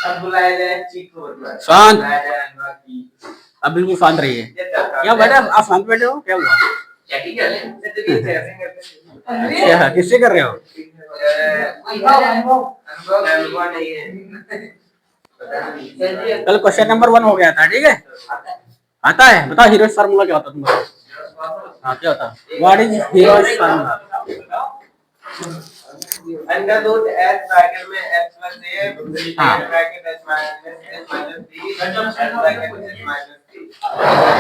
अब बुलाया जाए चीखो शांत। बुलाया जाए बाकी अब बिल्कुल शांत रहिए। क्या बेटा आप शांत बैठे हो, क्या हुआ? चैटिंग कर लें तो भी चैटिंग करते हैं। क्या किससे कर रहे हो? अनुभव नहीं है। कल क्वेश्चन नंबर 1 हो गया था, ठीक है? आता है? बताओ हीरोइक फार्मूला क्या होता है तुम्हारा? हाँ क्या होता है? What is heroic formula? Under root S bracket में x plus a bracket s minus b bracket s minus c।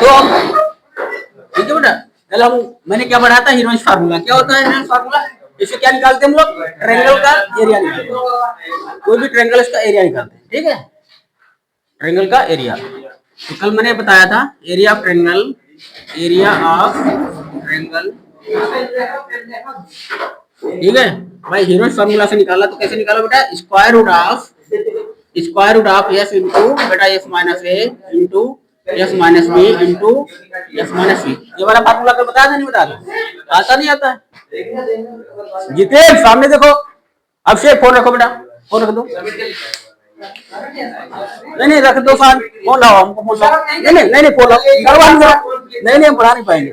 तो ठीक है बेटा, कल मैंने क्या पढ़ा था? हीरोइक फार्मूला क्या होता है? हीरोइक फार्मूला इसे क्या निकालते हैं हम लोग? ट्रायंगल का एरिया निकालते हैं। कोई भी ट्रायंगल इसका एरिया निकालते हैं, ठीक है? ट्रायंगल का एरिया। तो कल मैंने बताया था area of triangle, area of triangle, ठीक है भाई। हीरोइक फार्मूला से निकाला तो कैसे निकालो बेटा? Square root of S into बेटा S minus A into S minus B into S minus C. ये वाला फार्मूला कल बताया था नहीं बताया था? आता नहीं आता है? जितेन सामने देखो। अभिषेक फोन रखो बेटा, फोन रख दो। नहीं रख दो, फोन लाओ, हमको फोन लाओ। नहीं फोन लाओ, नहीं हम पढ़ा नहीं पाएंगे।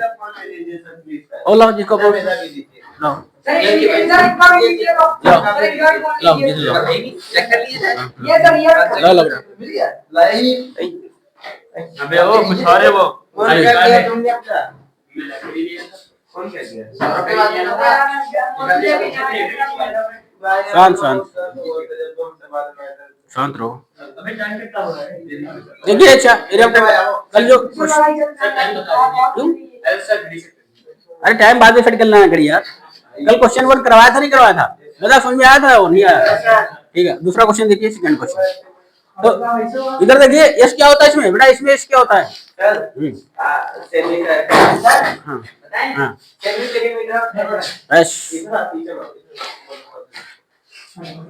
और लाओ जिसको लाओ अबे वो कुछ और है वो शांत रहो। देखिए अच्छा कल जो अरे टाइम बाद में सेट करना करिए यार। कल क्वेश्चन 1 करवाया था नहीं करवाया था? बता समझ में आया था वो नहीं आया? ठीक है दूसरा क्वेश्चन देखिए, सेकंड क्वेश्चन। तो इधर देखिए एस क्या होता है इसमें बेटा? इसमें एस क्या होता है?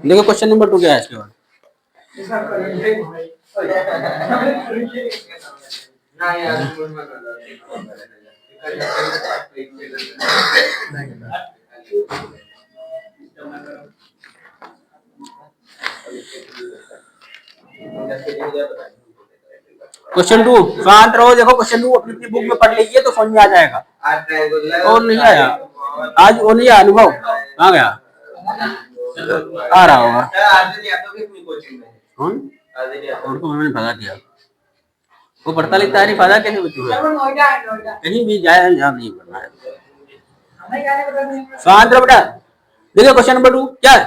देखो क्वेश्चन नंबर 2 क्या है इसके बाद? क्वेश्चन 2 शांत रहो। देखो क्वेश्चन 2 अपनी बुक में पढ़ लीजिए तो समझ में आ जाएगा। और नहीं आया आज? वो नहीं आया अनुभव कहाँ गया? आ रहा होगा। कौन? उनको मैंने भगा दिया। वो पढ़ता लिखता है नहीं, फायदा कैसे बच्चों का? कहीं भी जाए नहीं पढ़ना है। शांत रहो बेटा। देखिए क्वेश्चन नंबर 2 क्या है?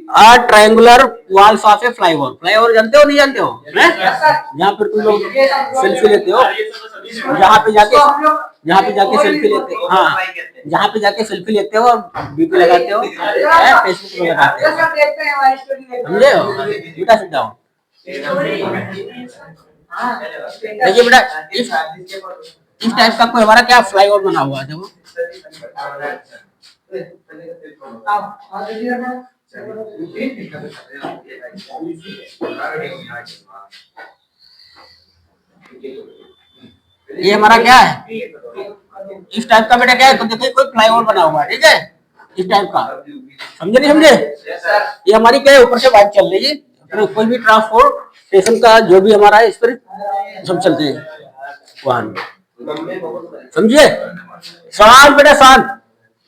A triangular walls of a flyover. Flyover जानते हो नहीं जानते हो? जहाँ पर तुम लोग सेल्फी लेते हो, जहाँ पे जाके सेल्फी लेते हो। हाँ जहाँ पे जाके सेल्फी लेते हो और डीपी लगाते हो, फेसबुक पे लगाते हो, समझे हो बेटा? Sit down. देखिए बेटा इस टाइप का कोई हमारा क्या फ्लाईओवर बना हुआ है? देखो ये हमारा क्या है? इस टाइप का बेटा क्या है? तो देखिए कोई फ्लाईओवर बना हुआ है, ठीक है? इस टाइप का, समझे नहीं समझे? ये हमारी क्या है? ऊपर से बाइक चल रही है, कोई भी ट्रांसपोर्टेशन का जो भी हमारा है इस पर सब चलते हैं वाहन, समझिए? शांत बेटा शांत।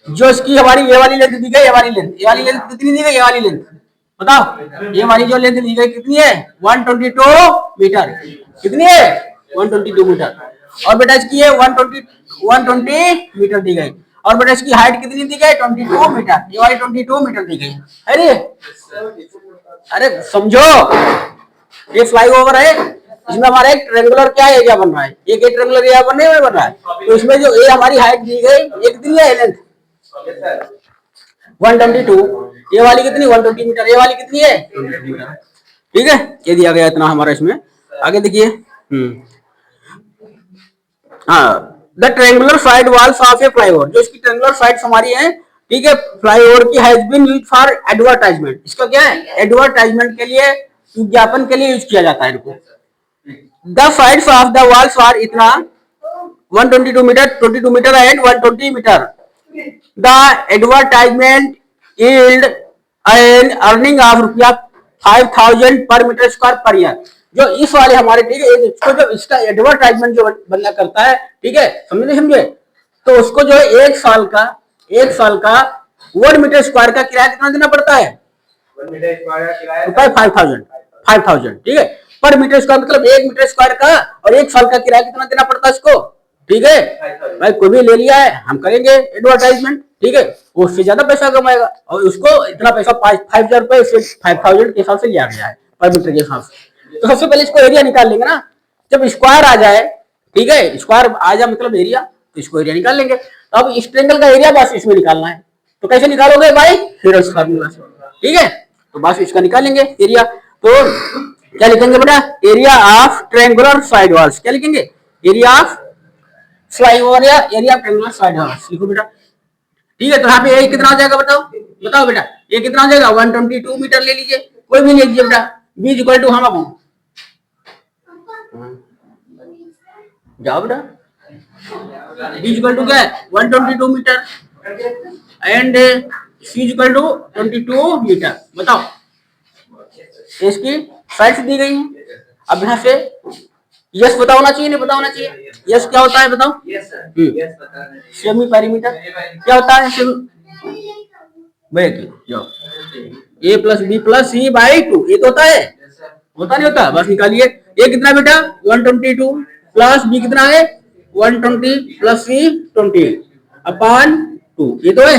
जो इसकी हमारी ये वाली लेंथ दी गई, ये वाली लेंथ कितनी दी गई? ये वाली लेंथ बताओ। ये हमारी जो लेंथ दी गई कितनी है? 122 मीटर। कितनी है? 122 मीटर। और बेटा इसकी है 120 मीटर दी गई। और बेटा इसकी हाइट कितनी दी गई? 22 मीटर। ये वाली 22 मीटर दी गई है रे। अरे समझो, ये फ्लाईओवर है, इसमें हमारा एक ट्रायंगुलर क्या एरिया बन रहा है? एक ट्रायंगुलर एरिया बन रहा है। तो इसमें जो ये हमारी हाइट दी गई ये कितनी है? लेंथ 122। ये वाली कितनी? 120 मीटर। ये वाली कितनी है? 22 मीटर। ठीक है, ये दिया गया इतना हमारा इसमें। आगे देखिए the triangular side walls of a flyover. जो इसकी ट्रायंगुलर साइड्स हमारी हैं, ठीक है, फ्लाईओवर की has been used for advertisement. इसका क्या है? एडवर्टाइजमेंट के लिए, विज्ञापन के लिए यूज किया जाता है इनको। The sides of the walls are इतना 122 metre, 22 metre and 120 metre. The advertisement yield an earning of रुपया 5000 पर मीटर स्क्वायर पर ईयर। जो इस वाले हमारे, ठीक है, इसको जो इसका एडवर्टाइजमेंट जो बंदा करता है, ठीक है, समझे समझे, तो उसको जो है एक साल का 1 मीटर स्क्वायर का किराया कितना देना पड़ता है? 1 मीटर स्क्वायर का किराया रुपए 5000, ठीक है, पर मीटर स्क्वायर, मतलब 1 मीटर स्क्वायर का, और एक साल का किराया कितना देना पड़ता है इसको, ठीक है भाई। कोई भी ले लिया है, हम करेंगे एडवर्टाइजमेंट, ठीक है, वो उससे ज्यादा पैसा कमाएगा, और उसको इतना पैसा 5000 रुपए 5000 के हिसाब से लिया गया है पर मीटर के हिसाब से। तो सबसे पहले इसको एरिया निकाल लेंगे ना, जब स्क्वायर आ जाए, ठीक है, स्क्वायर आ जाए मतलब एरिया, तो इसको एरिया निकाल लेंगे। तो अब इस ट्रायंगल का एरिया बस इसमें निकालना है, तो कैसे निकालोगे भाई? हेरोल्ड्स फार्मूला से, ठीक है। तो बस इसका निकालेंगे एरिया, तो क्या लिखेंगे बेटा? Area of triangular side walls, क्या लिखेंगे? एरिया ऑफ स्लाइड वॉल या area of triangular side walls लिखो बेटा, ठीक है। तो यहाँ पे ए कितना आ जाएगा बताओ, बताओ बेटा, ये कितना आ जाएगा? 122 मीटर ले लीजिए, कोई भी ले लीजिए बेटा। बी इज इक्वल टू, हम अब जाओ बेटा, बी इज इक्वल टू क्या है? 122 metre and C is equal to 22 metre. बताओ, इसकी साइड्स दी गई हैं। अब यहाँ से यस पता होना चाहिए, नहीं पता होना चाहिए? यस क्या होता है बताओ? यस सर, यस पता है। सेमी पेरीमीटर क्या होता है? A plus B plus C by 2, ये तो होता है, होता नहीं होता? बस निकालिए। ए कितना बेटा? 122 प्लस बी कितना है? 120 प्लस सी 20 अपॉन 2, ये तो है।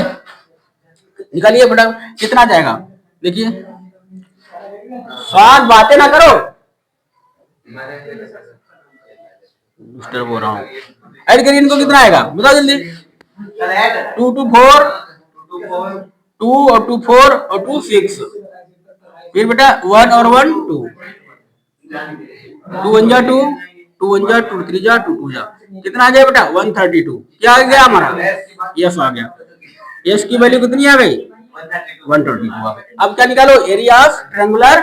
निकालिए बेटा, कितना जाएगा? देखिए, स्वाद बातें ना करो, डिस्टर्ब हो रहा हूँ। ऐड करिए इनको, कितना आएगा बताओ जल्दी? 2 2 4 2 और 2 4 और 2 6, फिर बेटा 1 और 1 2, 2 1 जा 2, 2 1 जा 2, 3 जा 2, 2 जा, कितना आ गया बेटा? 132। क्या आ गया हमारा? यस आ गया। यस की वैल्यू कितनी आ गई? 122 आ गई। अब क्या निकालो? एरिया ऑफ ट्रायंगुलर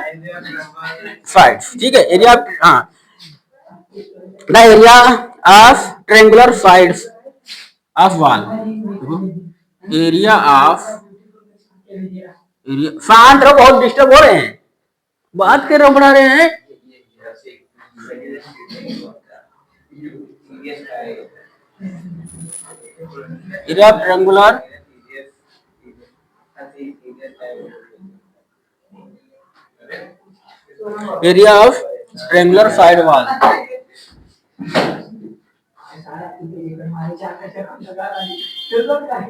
साइड्स, ठीक है, एरिया, हाँ, the area of triangular sides of wall, area of, area, शांत रहो, बहुत डिस्टर्ब हो रहे हैं, बात कर रहे पढ़ा रहे हैं। Area of triangular area of triangular side wall,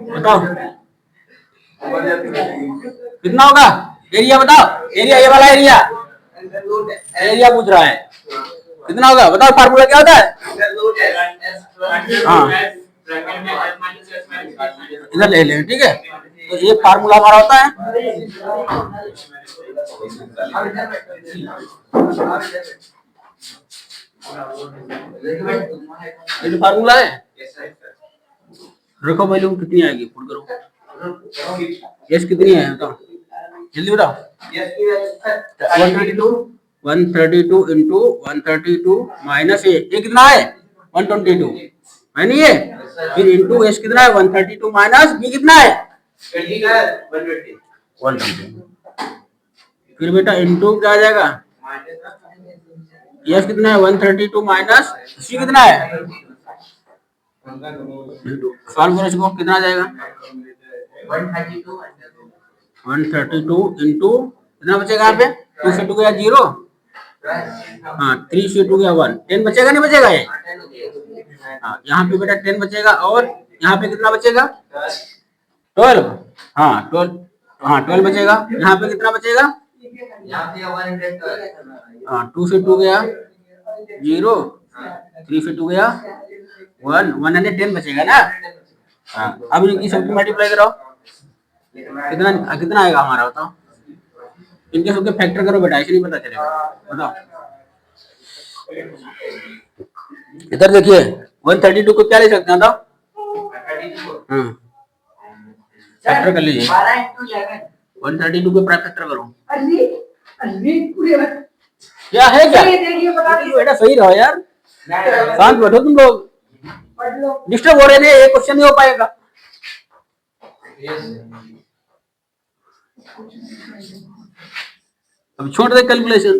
बताओ कितना होगा? एरिया बताओ, एरिया, ये वाला एरिया, एरिया पूछ रहा है, कितना होगा बताओ? फार्मूला क्या होता है? हाँ, इधर ले लें, ठीक है। तो ये फार्मूला हमारा होता है, ये फार्मूला है। रखो वैल्यू कितनी आएगी, पुट करो। यस कितनी है बताओ जल्दी बताओ। 132 इंटू 132 माइनस ए कितना है? 122 है नहीं है? फिर इंटू एस कितना है? 132 माइनस बी कितना है? 120। फिर बेटा इंटू क्या आ जाएगा? यस कितना है? 132 माइनस सी कितना है? सॉल्व करो इसको, कितना आ जाएगा? 132 इंटू कितना बचेगा यहाँ पे? 2 से 2 गया 0, हाँ 3 से 2 गया 1, 10 बचेगा नहीं बचेगा ये? हाँ, यहाँ पे बेटा 10 बचेगा, और यहाँ पे कितना बचेगा? 12, हाँ 12, हाँ 12 बचेगा। यहाँ पे कितना बचेगा? हाँ 2 से 2 गया 0, 3 से 2 गया 1, 110 बचेगा ना। हाँ, अब इनकी सबकी मल्टीप्लाई कराओ, कितना कितना आएगा हमारा बताओ? इनके सबके फैक्टर करो बेटा, ऐसे नहीं पता चलेगा, बताओ। इधर देखिए 132 को क्या ले सकते हैं बताओ? फैक्टर कर लीजिए, 132 को प्राइम फैक्टर करो। क्या है क्या बेटा? सही रहो यार, शांत बैठो तुम लोग, डिस्टर्ब हो रहे हैं, ये क्वेश्चन नहीं हो पाएगा। अब छोड़ दे कैलकुलेशन।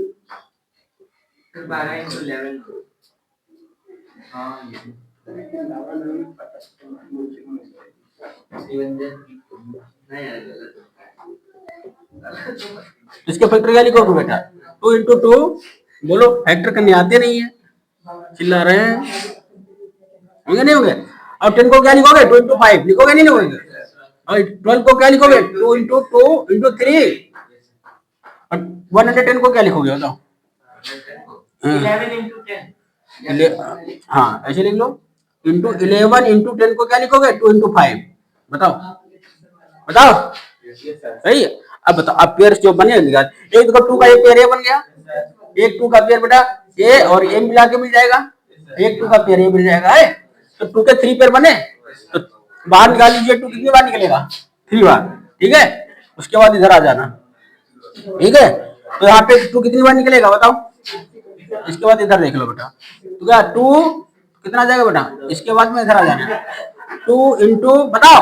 12 into 11 हाँ इसके फैक्टर क्या लिखोगे बेटा? 2 into 2, बोलो फैक्टर करने आते नहीं है, चिल्ला रहे हैं, होंगे नहीं होंगे? अब 10 को क्या लिखोगे? 2 into 5 लिखोगे नहीं लिखोगे? और 12 को क्या लिखोगे? 2 into 2 into 3। और 110 को क्या लिखोगे बताओ? 11 into 10 हाँ ऐसे लिख लो। इंटू 11 इंटू 10 को क्या लिखोगे? 2 into 5। बताओ बताओ, सही है। अब बताओ, अब पेयर जो बने, एक देखो 2 का एक पेयर ए बन गया, एक 2 का पेयर बेटा ए और ए मिला के मिल जाएगा, एक 2 का पेयर ए मिल जाएगा है। तो 2 के 3 पेयर बने, तो बाहर निकाल लीजिए, 2 कितनी बार निकलेगा? 3 बार, ठीक है। उसके बाद इधर आ जाना, ठीक है। तो यहाँ पे 2 कितनी बार निकलेगा बताओ? इसके बाद इधर देख लो बेटा, तो क्या 2 कितना आ जाएगा बेटा? इसके बाद में इधर आ जाना, 2 इंटू बताओ,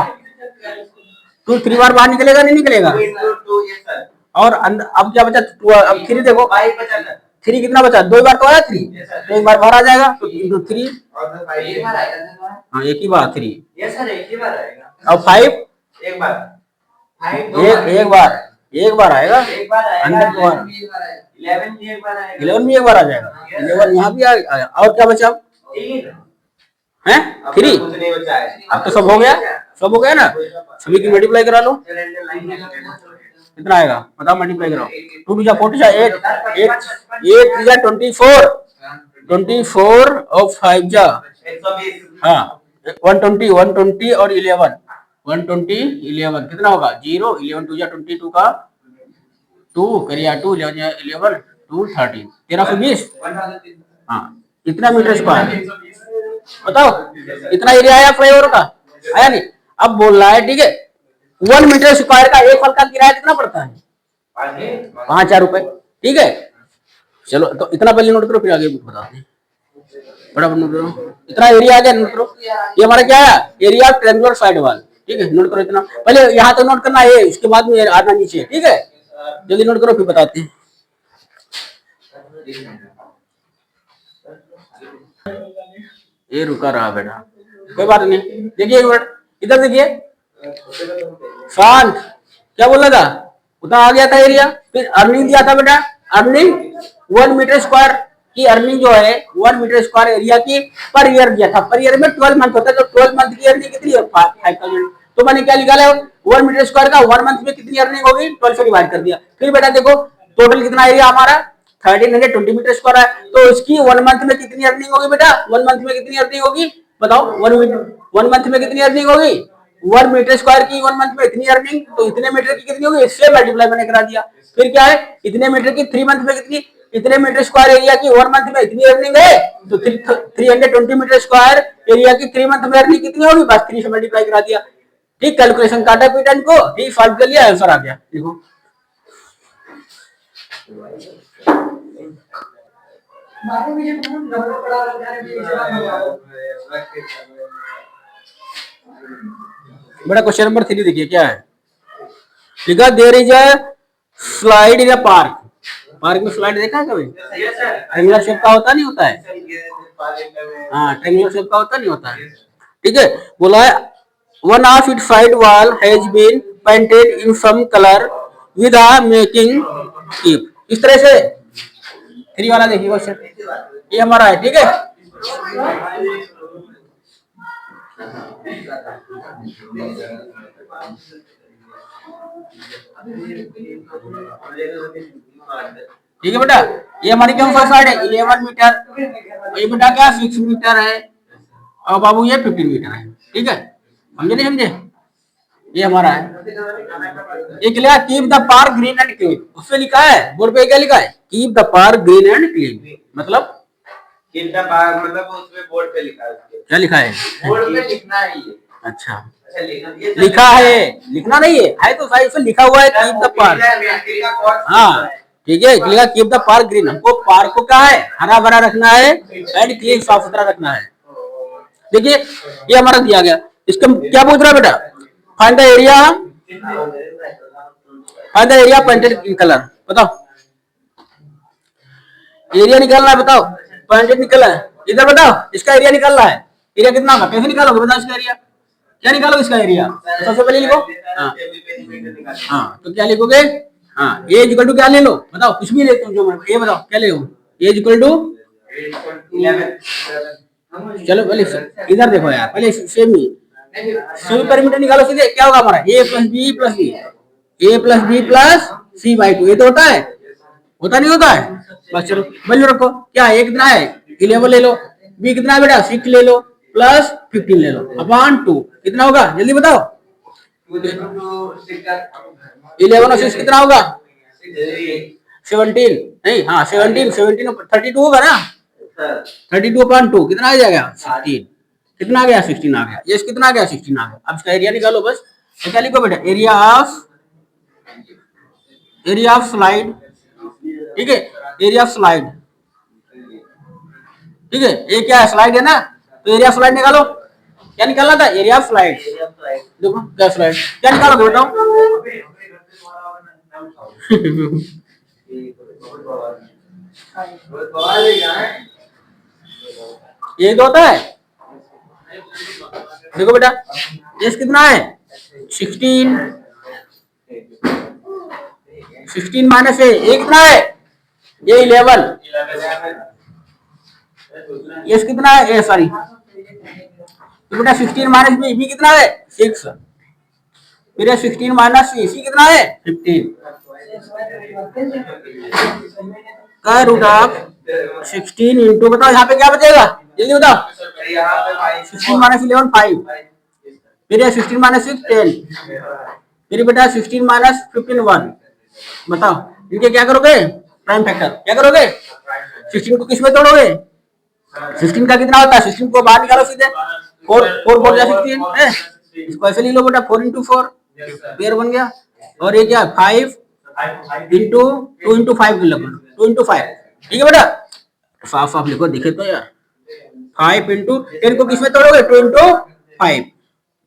2 3 बार बाहर निकलेगा नहीं निकलेगा? 2 into 2 yes sir और अब क्या बचा? अब 3 देखो, 5 बचा ना 3 कितना बचा? 2 बार तो आया 3, तो एक बार बाहर आ जाएगा, तो इंटू 3, और फिर 5 एक बार आएगा हाँ एक ही बार 3। यस सर एक ही बार आएगा। अब 5 एक बार 5 एक बार आएगा, एक बार आएगा। अंदर को 11 भी एक बार आएगा। 11 भी एक बार आ जाएगा, 11 यहाँ भी आएगा। और क्या बचा? 3 हैं 3। कुछ नहीं बचा है। अब तो सब हो गया, सब हो गया ना, सभी की मल्टीप्लाई करा लो, कितना आएगा बताओ? मल्टीप्लाई कराओ, 2 2 40 8 8 8 24 24 और 5 जा 120 हाँ 120 120 और 11 120 11 कितना होगा? 0 11 2 जा 22 का 2 करिया 2 11 11 2 13 1320। हाँ इतना मीटर स्क्वायर बताओ, इतना एरिया आया फ्लाईओवर का, आया नहीं? अब बोल रहा है ठीक है, 1 मीटर स्क्वायर का एक फल का किराया कितना पड़ता है? 5,000 रुपए, ठीक है। चलो तो इतना पहले नोट करो, फिर आगे बता दें। फटाफट नोट करो, इतना एरिया आ गया, नोट करो। ये हमारा क्या है? एरिया ट्रायंगुलर साइड वॉल, ठीक है। नोट करो इतना, पहले यहाँ तक नोट करना है, उसके बाद में आना नीचे, ठीक है। जल्दी नोट करो फिर बताते हैं। ये रुका रहा बेटा, कोई बात नहीं। देखिए एक मिनट, इधर देखिए, शांत, क्या बोला था? उतना आ गया था एरिया, फिर अर्निंग दिया था बेटा, अर्निंग 1 मीटर स्क्वायर की अर्निंग जो है 1 मीटर स्क्वायर एरिया की पर ईयर दिया था। पर ईयर में 12 मंथ होता है, तो 12 मंथ की अर्निंग कितनी है? 5,000। तो मैंने क्या निकाला? 1 मीटर स्क्वायर का 1 मंथ में कितनी अर्निंग होगी? 12 से डिवाइड कर दिया। फिर बेटा देखो टोटल कितना एरिया हमारा 1320 मीटर स्क्वायर है, तो इसकी 1 मंथ में कितनी अर्निंग होगी बेटा? 1 मंथ में कितनी अर्निंग होगी बताओ? 1 मंथ में कितनी अर्निंग होगी? 1 मीटर स्क्वायर की 1 मंथ में इतनी अर्निंग, तो इतने मीटर की कितनी होगी? इससे मल्टीप्लाई मैंने करा दिया। फिर क्या है? इतने मीटर की 3 मंथ में कितनी, इतने मीटर स्क्वायर एरिया की 1 मंथ में इतनी अर्निंग है, तो 320 मीटर स्क्वायर एरिया की 3 मंथ में अर्निंग कितनी होगी? बस 3 से मल्टीप्लाई करा दिया, ठीक। कैलकुलेशन काटा पीटा इनको, ठीक, सॉल्व कर लिया, आंसर आ गया। देखो बड़ा क्वेश्चन नंबर 3 देखिए क्या है लिखा, there is a slide in a park. Park में स्लाइड देखा है कभी? ट्रायंगुलर शेप का होता नहीं होता है? हाँ ट्रायंगुलर शेप का होता नहीं होता है, ठीक है। बोला है 1 of its side wall has been painted in some color with a making keep। इस तरह से 3 वाला देखिए क्वेश्चन, ये हमारा है, ठीक है। ठीक है बेटा, ये हमारी कौन सा साइड है? 11 मीटर। ये बेटा क्या 6 मीटर है, और बाबू ये 15 मीटर है, ठीक है। समझे नहीं समझे? ये हमारा है। एक लिखा keep the park green and clean, उसमें लिखा है बोर्ड पे क्या लिखा है? Keep the park green and clean, मतलब कीप द पार्क, मतलब उसमें बोर्ड पे लिखा है। क्या लिखा है? बोर्ड पे लिखना है ये। अच्छा लिखा लिखा है, लिखना नहीं है तो सही से लिखा हुआ है कीप द पार्क। हाँ ठीक है, लिखा कीप द पार्क ग्रीन। हमको पार्क को क्या है? हरा भरा रखना है एंड क्लीन, साफ सुथरा रखना है। देखिए ये हमारा दिया गया, इसका क्या पूछ रहा है बेटा? Find the area, find the area painted in colour, बताओ एरिया निकालना है, बताओ। पॉइंट निकला है, इधर बताओ इसका एरिया निकालना है। एरिया कितना होगा, कैसे निकालोगे, बताओ इसका एरिया क्या निकालोगे, इसका एरिया सबसे पहले लिखो। हाँ तो क्या लिखोगे, हाँ ए इक्वल टू क्या ले लो, बताओ कुछ भी लेते हो जो ये बताओ क्या ले लो, ए इक्वल टू 11। चलो पहले इधर देखो यार, पहले सेम ही सभी पैरामीटर निकालो सीधे, क्या होगा हमारा A plus B plus C, A plus B plus C by 2, ये तो होता है, होता नहीं होता है। बस चलो वैल्यू रखो, क्या ए कितना है 11 ले लो, बी कितना है बेटा 6 ले लो, प्लस 15 ले लो अपॉन 2, कितना होगा जल्दी बताओ। 11 और 6 कितना होगा 17, नहीं हाँ 17 32 होगा ना, 32 अपॉन 2 कितना आ जाएगा 16, कितना आ गया 16 आ गया, ये कितना आ गया 16 आ गया। अब इसका एरिया निकालो बस, तो क्या लिखो बेटा, एरिया ऑफ स्लाइड, ठीक है, एरिया ऑफ स्लाइड, ठीक है, ये क्या है स्लाइड है ना, तो एरिया ऑफ स्लाइड निकालो, क्या निकालना था एरिया ऑफ स्लाइड, देखो क्या स्लाइड क्या निकालोगे बताओ। ये तो होता है, देखो बेटा ये कितना है 16 माइनस ये कितना है ये 11, ये कितना है ए सॉरी, तो बेटा 16 माइनस बी कितना है 6, फिर 16 माइनस सी कितना है 15 का रूट ऑफ 16 इंटू, बताओ यहाँ पे क्या बचेगा जल्दी बताओ, 16 माइनस 11 5, फिर 16 माइनस 6 10, फिर बेटा 16 माइनस 15 1, बताओ इनके क्या करोगे प्राइम फैक्टर, क्या करोगे 16 को किस में तोड़ोगे, 16 का कितना होता है 16 को बाहर निकालो सीधे, 4 4 जा 16 इसको ऐसे लिख लो बेटा 4 into 4 पेयर बन गया, और ये क्या 5 into 2 into 5 लिखो 2 into 5, ठीक है बेटा साफ साफ लिखो दिखे तो यार, 5 into 10 को किस में तोड़ोगे 2 into 5,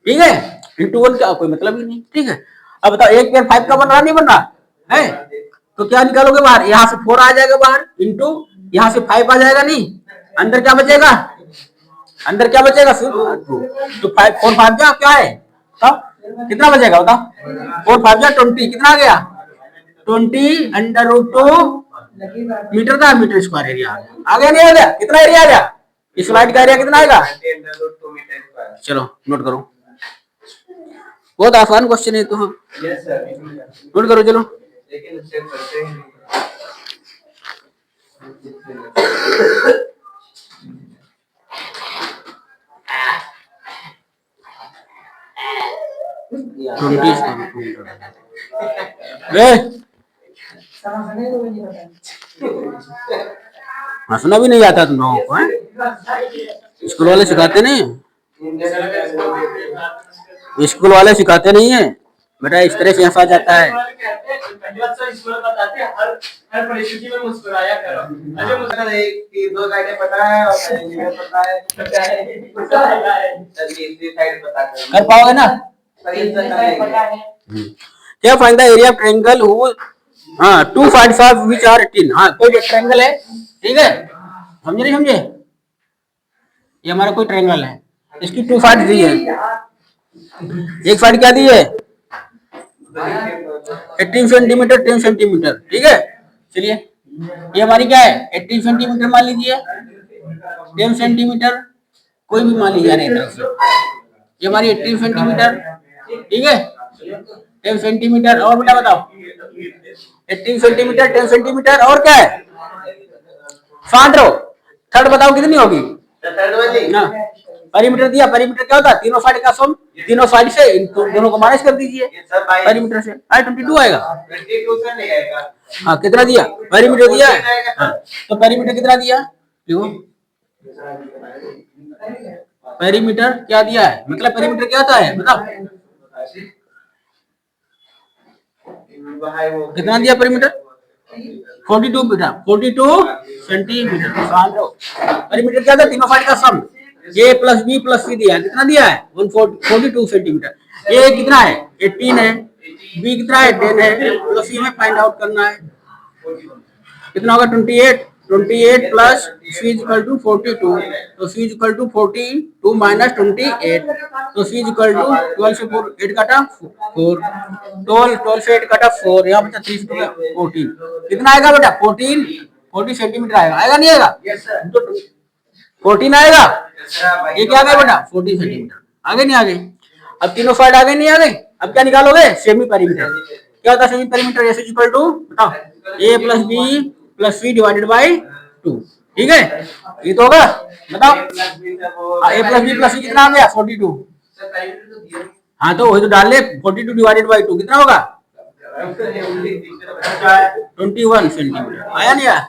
ठीक है, into 1 का कोई मतलब ही नहीं, ठीक है। अब बताओ एक पेयर 5 का बन रहा नहीं बन रहा है, तो क्या निकालोगे बाहर, यहाँ से 4 आ जाएगा बाहर, इंटू यहाँ से 5 आ जाएगा, नहीं अंदर क्या बचेगा, अंदर क्या बचेगा सिर्फ 2, तो 5 4 5 जा क्या है तब कितना बचेगा बताओ, 4 5 जा 20, कितना आ गया 20 अंडर रूट 2 मीटर का मीटर स्क्वायर एरिया आ गया, नहीं आ गया, कितना एरिया आ गया, इस स्लाइड का एरिया कितना आएगा, चलो नोट करो, बहुत आसान क्वेश्चन है तो, हाँ नोट करो चलो, लेकिन चेक करते हैं 20 हंसना भी नहीं आता तुम लोगों को, स्कूल वाले सिखाते नहीं, स्कूल वाले सिखाते नहीं है बेटा, इस तरह से हंसा जाता है। हर परिस्थिति में मुस्कुराया करो, मुझे मुस्कुरा एक दो लाइनें पता है और पता है साइड बता कर पाओगे ना, क्या find the area of triangle who 2 sides of which are 18, हाँ कोई ट्रायंगल है, ठीक है समझे नहीं समझे, ये हमारा कोई ट्रायंगल है, इसकी 2 साइड दी है, एक साइड क्या दी है 18 सेंटीमीटर 10 सेंटीमीटर, ठीक है चलिए ये हमारी क्या है 18 सेंटीमीटर मान लीजिए, 10 सेंटीमीटर कोई भी मान लीजिए, ये हमारी 18 सेंटीमीटर, ठीक है 10 सेंटीमीटर, और बेटा बताओ 18 सेंटीमीटर 10 सेंटीमीटर, और क्या है शांत रहो, थर्ड बताओ कितनी होगी, पेरीमीटर दिया, पेरीमीटर क्या होता है तीनों साइड का सम, तीनों साइड से दोनों को माइनस कर दीजिए पेरीमीटर से, 22 आएगा, हाँ कितना दिया पेरीमीटर दिया है, हाँ तो पेरीमीटर कितना दिया, देखो पेरीमीटर क्या दिया है, मतलब पेरीमीटर क्या होता है बताओ, कितना दिया पेरीमीटर 42 बेटा 42 सेंटीमीटर, पेरीमीटर क्या था तीनों साइड का सम, ए प्लस बी प्लस सी दिया, कितना दिया है 142 सेंटीमीटर, ए कितना है 18 है, बी कितना है 10 है, तो सी में फाइंड आउट करना है, कितना होगा 28, 28 plus C is equal to 42, तो C is equal to 42 minus 28, तो सी इज इक्वल टू 12 से 4 8 काटा 4, 12 से 8 काटा 4, यहाँ बचा 3 से 14, कितना आएगा बेटा 40 सेंटीमीटर आएगा नहीं आएगा? तो 14 आएगा, ये क्या आ गया बेटा 40 सेंटीमीटर, आगे नहीं आगे? अब तीनों साइड आगे नहीं आगे? अब क्या निकालोगे? Semi perimeter. क्या होता है semi perimeter? S is equal to बताओ A plus B plus C divided by 2, ठीक है? ये तो होगा, बताओ A plus B plus C कितना आ गया 42, हाँ तो वही तो डाल ले 42 डिवाइडेड बाई 2 कितना होगा 21 सेंटीमीटर, आया नहीं आया?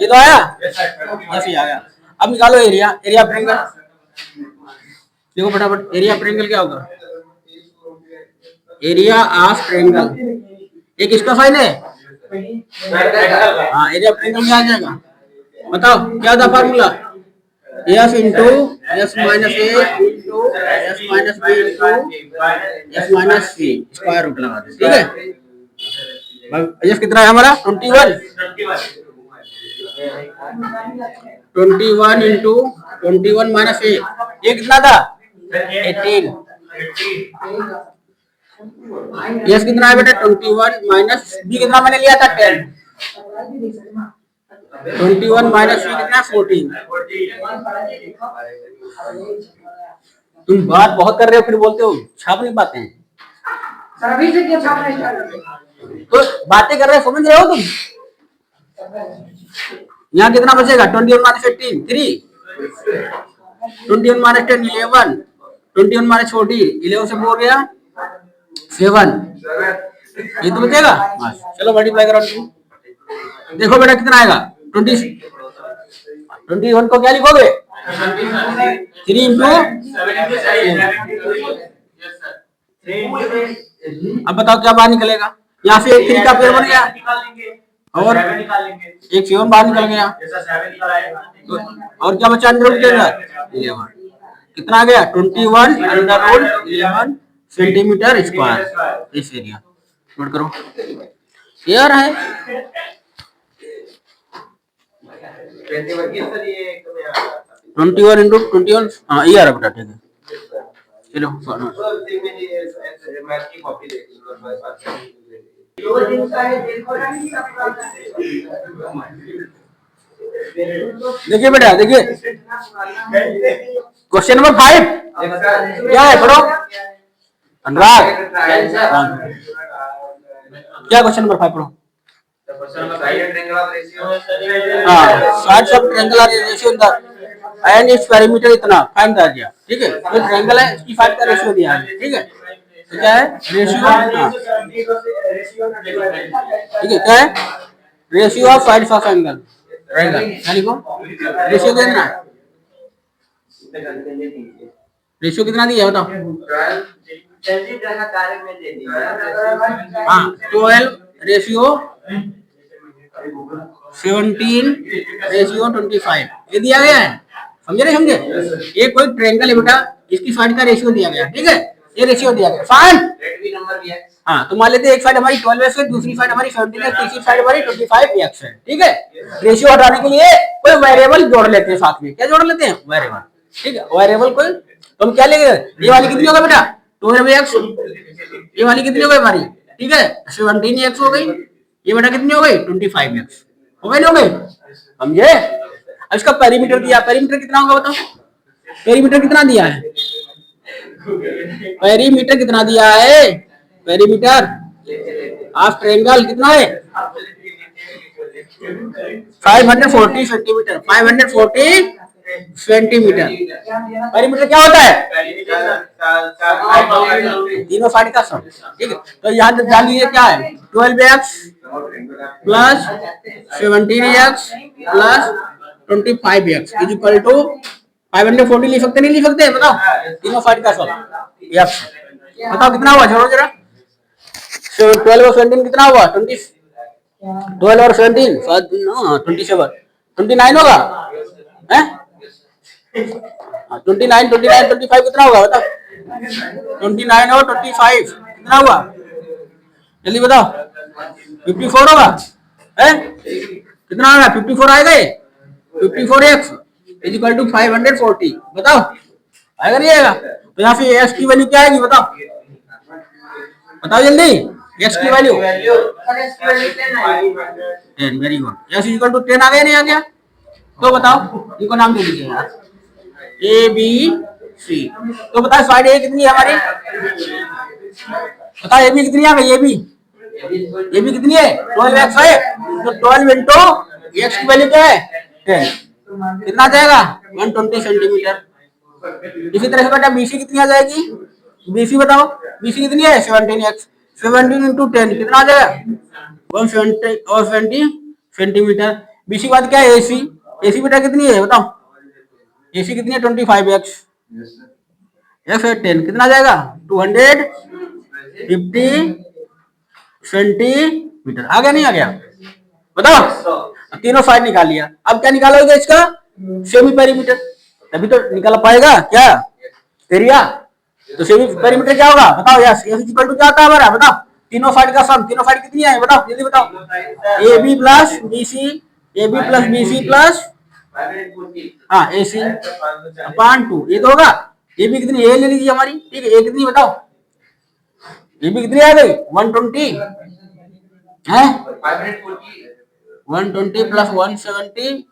ये तो आया, ऐसे ही आ गया। अब निकालो एरिया ऑफ ट्रायंगल, देखो फटाफट एरिया ऑफ ट्रायंगल क्या होगा? एरिया ऑफ ट्रायंगल एक इसका साइन है, हाँ एरिया ऑफ ट्रायंगल में आ जाएगा। बताओ क्या था formula? S into S minus A into S minus B into S minus C square root लगा दे, ठीक है? एस कितना है हमारा 21 इंटू 21 माइनस ए, ये कितना था 18, यस कितना है बेटा 21 माइनस बी कितना मैंने लिया था 10, 21 माइनस सी कितना 14। तुम बात बहुत कर रहे हो फिर बोलते हो छाप नहीं पाते हैं, तो बातें कर रहे हो समझ रहे हो तुम? यहाँ कितना बचेगा 21 माइनस 18 3, 21 माइनस 10 11, 21 माइनस 14 11 से 4 गया 7, ये तो बचेगा। चलो मल्टीप्लाई करो, देखो बेटा कितना आएगा 21 को क्या लिखोगे 3 इंटू, अब बताओ क्या बाहर निकलेगा? यहाँ से एक 3 का पेड़ बन गया और एक 7 बाहर निकल गया, और क्या बचा अंडर रूट के अंदर 11, कितना आ गया 21 अंडर रूट 11 सेंटीमीटर स्क्वायर। इस एरिया नोट करो, क्लियर है? 21 इंटू 21, हाँ ये आ रहा बेटा, ठीक है चलो देखिए बेटा, देखिए क्वेश्चन नंबर 5 क्या है पढ़ो अनुराग, क्या क्वेश्चन नंबर 5 पढ़ो? Sides of triangle are ratio and its perimeter इतना फाइंड कर दिया, ठीक है? तो ट्रायंगल है इसकी 5 का रेशियो दिया है, ठीक है? तो क्या है रेशियो, ठीक है क्या है ratio of sides of angle triangle, क्या लिखो रेशियो देना है, रेशियो कितना दिया है बताओ? हाँ 12 रेशियो 17 रेशियो 25 ये दिया गया है, समझे नहीं समझे? ये कोई ट्रायंगल है बेटा, इसकी साइड का रेशियो दिया गया, ठीक है? ये रेशियो दिया गया फाइन, हाँ तो मान लेते हैं एक साइड हमारी 12x है, दूसरी साइड हमारी 17 है, तीसरी साइड हमारी 25x है, ठीक है? रेशियो हटाने के लिए कोई वेरिएबल जोड़ लेते हैं साथ में, क्या जोड़ लेते हैं वेरिएबल, ठीक है? वेरिएबल कोई तो हम क्या लेंगे, ये वाली कितनी होगा बेटा 12x, ये वाली कितनी हो गई हमारी, ठीक है 17x हो गई, ये बेटा कितनी हो गई 25x हो गई, हो गई समझे? अब इसका पेरीमीटर दिया, पेरीमीटर कितना होगा बताओ? पेरीमीटर कितना दिया है? पेरीमीटर कितना दिया है? पेरीमीटर ऑफ ट्रायंगल कितना है 540 सेंटीमीटर, 540 सेंटीमीटर। पेरीमीटर क्या होता है? तीनों साइड का सम, ठीक है? तो यहाँ जान लीजिए क्या है 12x plus 17x plus 25x is equal to 540 लिख सकते नहीं लिख सकते बताओ? तीनों साइड का सम x, बताओ कितना हुआ छोड़ो जरा, 12 और 17 कितना हुआ 20, 12 और 17 27, 29 होगा हैं? 29 25 कितना होगा बताओ? 29 और 25 कितना हुआ जल्दी बताओ? 54 होगा हैं? कितना आ रहा है 54 आएगा ये 54x इज इक्वल टू 540 बताओ आएगा नहीं आएगा। तो यहाँ से x की वैल्यू क्या आएगी बताओ बताओ जल्दी x की value 10 very good x is equal to 10 आ गया नहीं आ गया। तो बताओ इनको नाम दे दीजिए यार ए बी सी। तो बताओ साइड ए कितनी है हमारी बताओ ए बी कितनी आ गई ए बी कितनी है 12x है। तो 12 इंटू एक्स की वैल्यू क्या है 10 कितना आ जाएगा 120 सेंटीमीटर। इसी तरह से बेटा बीसी कितनी आ जाएगी बीसी बताओ बीसी कितनी है 17x 17 इंटू 10 कितना आ जाएगा 170 सेंटीमीटर। बीसी के बाद क्या है एसी एसी बेटा कितनी है बताओ एसी कितनी है 25x एक्स है 10 कितना आ जाएगा 250 सेंटीमीटर। आ गया नहीं आ गया बताओ तीनों साइड निकाल लिया। अब क्या निकालोगे इसका सेमी पेरीमीटर तभी तो निकाल पाएगा क्या एरिया। तो सेमी पेरीमीटर क्या होगा बताओ यस एस इक्वल टू क्या होता है हमारा बताओ तीनों साइड का सम तीनों साइड कितनी है बताओ जल्दी बताओ A B plus B C plus हाँ ए सी अपान 2 ये तो होगा। ए बी कितनी ए ले लीजिए हमारी ठीक है ए कितनी बताओ ए बी कितनी आ गई 120 है 120 प्लस 170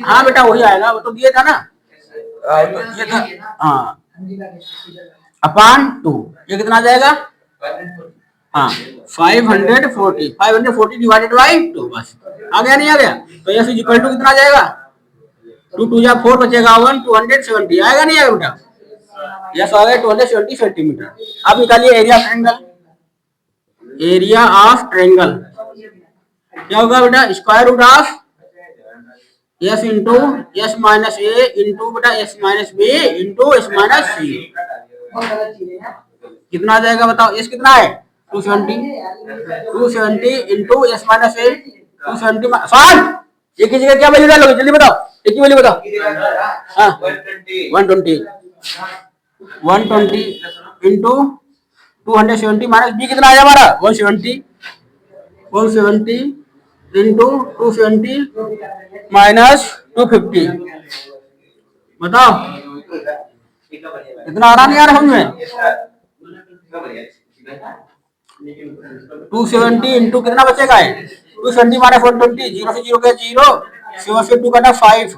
हाँ बेटा वही आएगा वो तो दिए था ना ये था हाँ अपान 2 ये कितना आ जाएगा हाँ 540 डिवाइडेड बाई 2 बस आ गया नहीं आ गया। तो यस इज इक्वल टू कितना आ जाएगा 2 2 जा 4 बचेगा 1 270 आएगा नहीं आएगा बेटा यस आ गया 270 सेंटीमीटर। अब निकालिए एरिया ऑफ ट्रायंगल क्या होगा बेटा square root of S into S minus A into बेटा S minus B into S minus C कितना आ जाएगा बताओ एस कितना है 270 इंटू एस माइनस ए 270 एक की जगह क्या वैल्यू डालोगे जल्दी बताओ एक की वैल्यू बताओ हाँ 120 इंटू 270 माइनस बी कितना आया हमारा 170 इंटू 270 माइनस 250 बताओ इतना आ रहा नहीं आ रहा हमें 270 इंटू कितना बचेगा 270 माइनस 120 जीरो से जीरो गया जीरो 7 से 2 काटा 5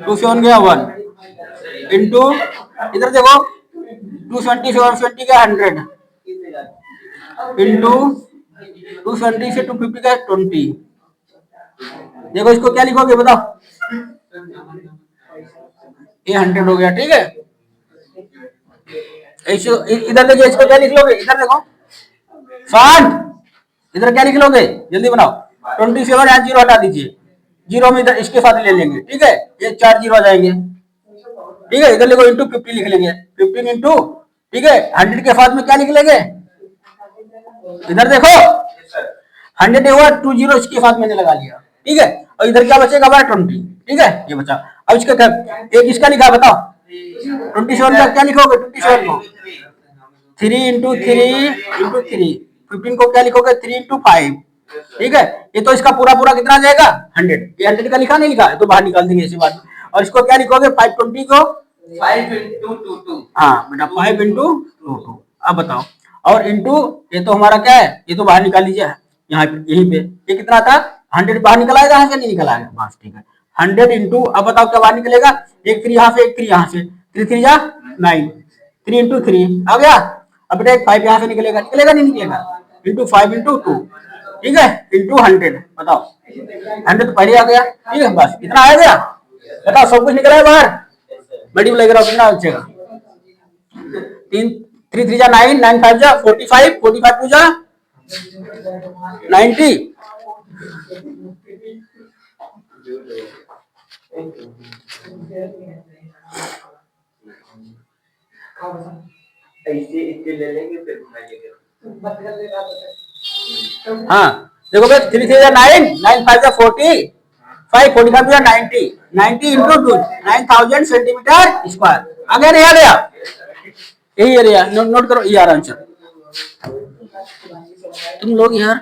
2 7 गया 1 इंटू इधर देखो 270 720 का 100 इंटू 270 से 250 का 20 देखो इसको क्या लिखोगे बताओ ये 100 हो गया ठीक है। इधर देखिए इसको क्या लिख लोगे इधर देखो 60 इधर क्या लिख लोगे जल्दी बनाओ 27 यहाँ जीरो हटा दीजिए जीरो में इधर इसके साथ ले लेंगे ठीक है ये 4 जीरो आ जाएंगे ठीक है। इधर देखो इंटू 50 लिख लेंगे 15 इंटू ठीक है 100 के साथ में क्या लिख लेंगे इधर देखो 100 हुआ 2 जीरो इसके साथ मैंने लगा लिया ठीक है। और इधर क्या बचेगा हमारा 20 ठीक है ये बचा। अब इसका एक इसका लिखा बताओ 27 का क्या लिखोगे 27 को 3 इंटू 3 15 को क्या लिखोगे 3 इंटू 5 ठीक है। ये तो इसका पूरा पूरा कितना आ जाएगा 100 ये 100 का लिखा नहीं लिखा है तो बाहर निकाल देंगे इसी बात। और इसको क्या लिखोगे 520 को 5 इंटू 2 हाँ बेटा 5 इंटू 2 अब बताओ और इंटू ये तो हमारा क्या है ये तो बाहर निकाल लीजिए यहाँ पे यहीं पे ये कितना था 100 बाहर निकल आएगा यहाँ से नहीं निकल आएगा बस ठीक है 100 इंटू अब बताओ क्या बाहर निकलेगा एक 3 यहाँ से एक 3 यहाँ से 3 3 जा 9 3 इंटू 3 आ गया। अब बेटा एक 5 यहाँ से निकलेगा निकलेगा नहीं निकलेगा इंटू 5 इंटू 2 ठीक है इंटू 100 बताओ 100 तो पहले आ गया ठीक है बस इतना आ गया बताओ सब कुछ निकला है बाहर मल्टीप्लाई करो कितना बचेगा 3 3 जा 9 9 5 जा 45 45 2 जा 90 ऐसे इतने ले लेंगे फिर घुमाइएगा हाँ देखो भाई 3 3 जा 9 9 5 जा 40 5 45 जा 90 90 इंटू 2 9000 सेंटीमीटर स्क्वायर आ गया नहीं आ गया यही एरिया नोट करो ये आंसर तुम लोग यार